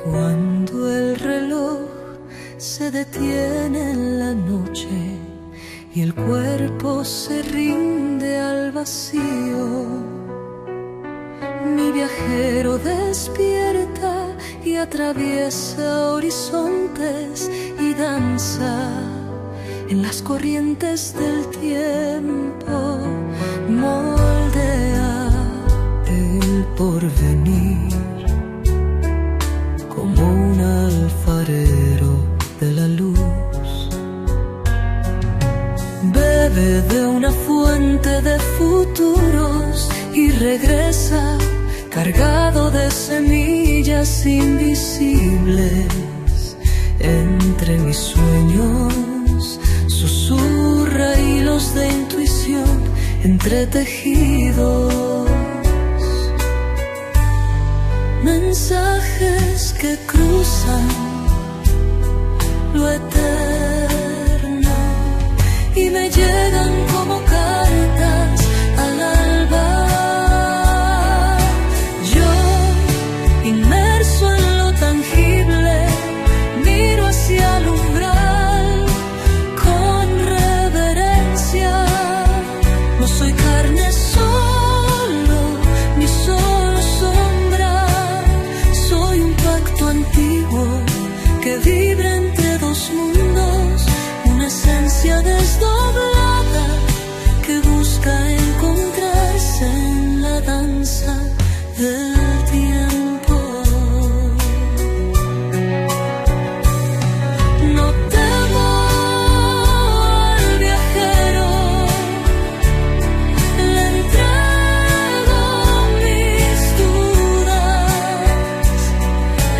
Cuando el reloj se detiene en la noche y el cuerpo se rinde al vacío, mi viajero despierta y atraviesa horizontes y danza en las corrientes del tiempo, moldea el porvenir como un alfarero de la luz. Bebe de una fuente de futuros y regresa cargado de semillas invisibles. Entre mis sueños susurra hilos de intuición entretejidos, mensajes que cruzan lo eterno y me llegan como cartas al alba. Yo, inmerso en lo tangible, miro hacia el umbral con reverencia. No soy carne solo, ni solo sombra. Soy un pacto antiguo que vibra entre dos mundos, una esencia desdoblada que busca encontrarse en la danza del tiempo. No temo al viajero, le entrego mis dudas,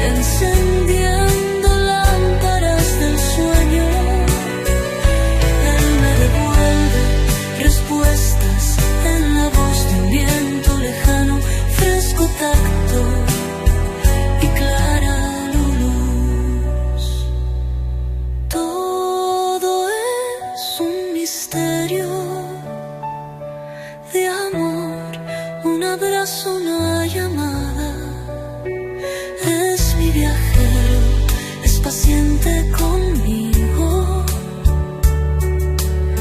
encendiendo lámparas del sueño. Él me devuelve respuestas en la voz de un viento lejano, fresco tacto y clara luz. Todo es un misterio de amor, un abrazo, una llamada. Es mi viajero, es paciente conmigo,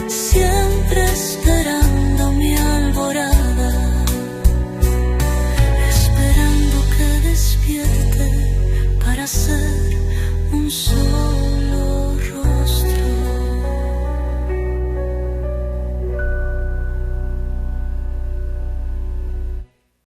siempre esperando mi alborada, esperando que despierte para ser un sol.